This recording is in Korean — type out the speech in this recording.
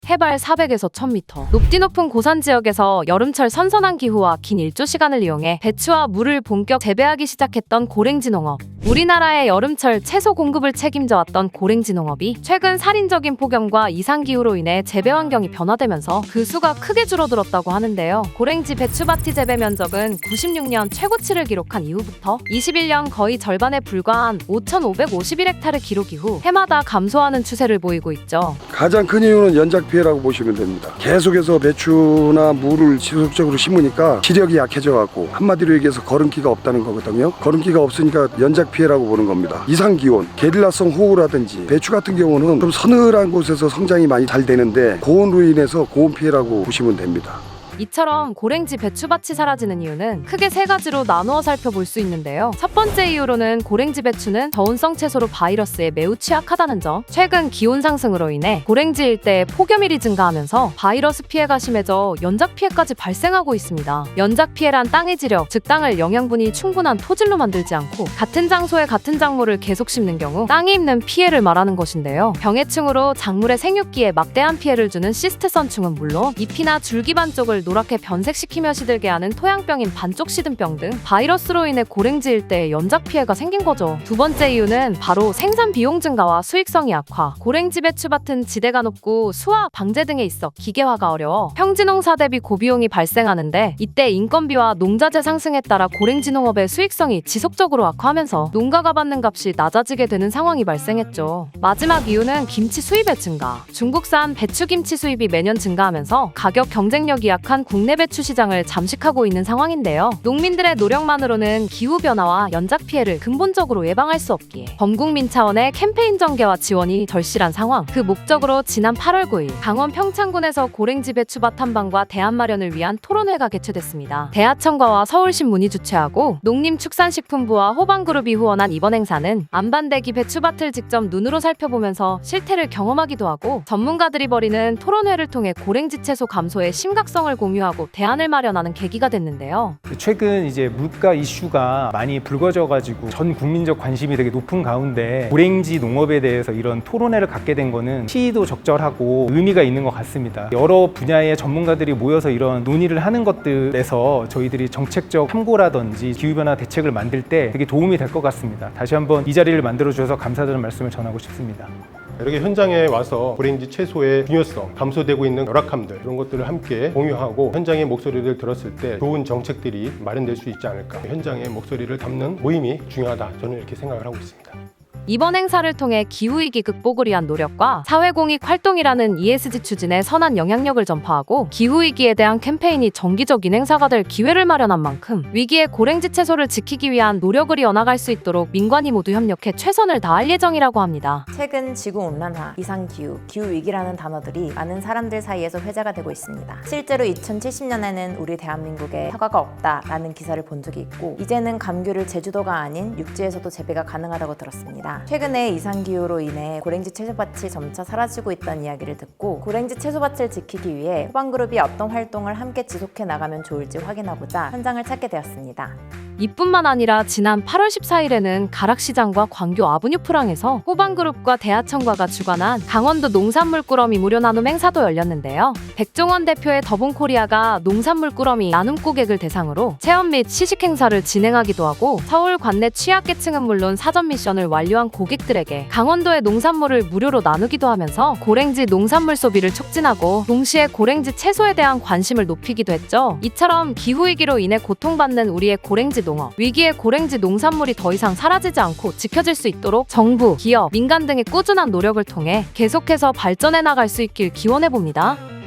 해발 400에서 1000m. 높디 높은 고산 지역에서 여름철 선선한 기후와 긴 일조 시간을 이용해 배추와 물을 본격 재배하기 시작했던 고랭지 농업. 우리나라의 여름철 채소 공급을 책임져왔던 고랭지 농업이 최근 살인적인 폭염과 이상기후로 인해 재배 환경이 변화되면서 그 수가 크게 줄어들었다고 하는데요. 고랭지 배추밭이 재배 면적은 96년 최고치를 기록한 이후부터 21년 거의 절반에 불과한 5,551헥타르 기록 이후 해마다 감소하는 추세를 보이고 있죠. 가장 큰 이유는 연작 피해라고 보시면 됩니다. 계속해서 배추나 물을 지속적으로 심으니까 시력이 약해져갖고 한마디로 얘기해서 거름기가 없다는 거거든요. 거름기가 없으니까 연작 피해라고 보는 겁니다. 이상기온, 게릴라성 호우라든지 배추 같은 경우는 좀 서늘한 곳에서 성장이 많이 잘 되는데 고온으로 인해서 고온 피해라고 보시면 됩니다. 이처럼 고랭지 배추밭이 사라지는 이유는 크게 세 가지로 나누어 살펴볼 수 있는데요. 첫 번째 이유로는 고랭지 배추는 저온성 채소로 바이러스에 매우 취약하다는 점. 최근 기온 상승으로 인해 고랭지 일대에 폭염일이 증가하면서 바이러스 피해가 심해져 연작 피해까지 발생하고 있습니다. 연작 피해란 땅의 지력, 즉 땅을 영양분이 충분한 토질로 만들지 않고 같은 장소에 같은 작물을 계속 심는 경우 땅이 입는 피해를 말하는 것인데요. 병해충으로 작물의 생육기에 막대한 피해를 주는 시스테선충은 물론 잎이나 줄기반 쪽을 노랗게 변색시키며 시들게 하는 토양병인 반쪽 시든병 등 바이러스로 인해 고랭지 일대에 연작 피해가 생긴 거죠. 두 번째 이유는 바로 생산 비용 증가와 수익성이 악화. 고랭지 배추밭은 지대가 높고 수화, 방제 등에 있어 기계화가 어려워 평지농사 대비 고비용이 발생하는데 이때 인건비와 농자재 상승에 따라 고랭지 농업의 수익성이 지속적으로 악화하면서 농가가 받는 값이 낮아지게 되는 상황이 발생했죠. 마지막 이유는 김치 수입의 증가. 중국산 배추김치 수입이 매년 증가하면서 가격 경쟁력이 약한 국내 배추 시장을 잠식하고 있는 상황인데요. 농민들의 노력만으로는 기후변화와 연작 피해를 근본적으로 예방할 수 없기에 범국민 차원의 캠페인 전개와 지원이 절실한 상황. 그 목적으로 지난 8월 9일 강원 평창군에서 고랭지 배추밭 탐방과 대안 마련을 위한 토론회가 개최됐습니다. 대하청과와 서울신문이 주최하고 농림축산식품부와 호방그룹이 후원한 이번 행사는 안반대기 배추밭을 직접 눈으로 살펴보면서 실태를 경험하기도 하고 전문가들이 벌이는 토론회를 통해 고랭지 채소 감소의 심각성을 공유하고 대안을 마련하는 계기가 됐는데요. 최근 이제 물가 이슈가 많이 불거져가지고 전 국민적 관심이 되게 높은 가운데 고랭지 농업에 대해서 이런 토론회를 갖게 된 거는 시의도 적절하고 의미가 있는 것 같습니다. 여러 분야의 전문가들이 모여서 이런 논의를 하는 것들에서 저희들이 정책적 참고라든지 기후변화 대책을 만들 때 되게 도움이 될 것 같습니다. 다시 한번 이 자리를 만들어 주셔서 감사드리는 말씀을 전하고 싶습니다. 이렇게 현장에 와서 고랭지 채소의 중요성, 감소되고 있는 열악함들 이런 것들을 함께 공유하고 현장의 목소리를 들었을 때 좋은 정책들이 마련될 수 있지 않을까. 현장의 목소리를 담는 모임이 중요하다. 저는 이렇게 생각을 하고 있습니다. 이번 행사를 통해 기후위기 극복을 위한 노력과 사회공익 활동이라는 ESG 추진에 선한 영향력을 전파하고 기후위기에 대한 캠페인이 정기적인 행사가 될 기회를 마련한 만큼 위기의 고랭지 채소를 지키기 위한 노력을 이어나갈 수 있도록 민관이 모두 협력해 최선을 다할 예정이라고 합니다. 최근 지구온난화, 이상기후, 기후위기라는 단어들이 많은 사람들 사이에서 회자가 되고 있습니다. 실제로 2070년에는 우리 대한민국에 사과가 없다라는 기사를 본 적이 있고 이제는 감귤을 제주도가 아닌 육지에서도 재배가 가능하다고 들었습니다. 최근에 이상기후로 인해 고랭지 채소밭이 점차 사라지고 있다는 이야기를 듣고 고랭지 채소밭을 지키기 위해 호방그룹이 어떤 활동을 함께 지속해 나가면 좋을지 확인하고자 현장을 찾게 되었습니다. 이뿐만 아니라 지난 8월 14일에는 가락시장과 광교 아브뉴프랑에서 호방그룹과 대하청과가 주관한 강원도 농산물 꾸러미 무료 나눔 행사도 열렸는데요. 백종원 대표의 더본코리아가 농산물 꾸러미 나눔 고객을 대상으로 체험 및 시식 행사를 진행하기도 하고 서울 관내 취약계층은 물론 사전 미션을 완료한 고객들에게 강원도의 농산물을 무료로 나누기도 하면서 고랭지 농산물 소비를 촉진하고 동시에 고랭지 채소에 대한 관심을 높이기도 했죠. 이처럼 기후위기로 인해 고통받는 우리의 고랭지 농업, 위기의 고랭지 농산물이 더 이상 사라지지 않고 지켜질 수 있도록 정부, 기업, 민간 등의 꾸준한 노력을 통해 계속해서 발전해 나갈 수 있길 기원해봅니다.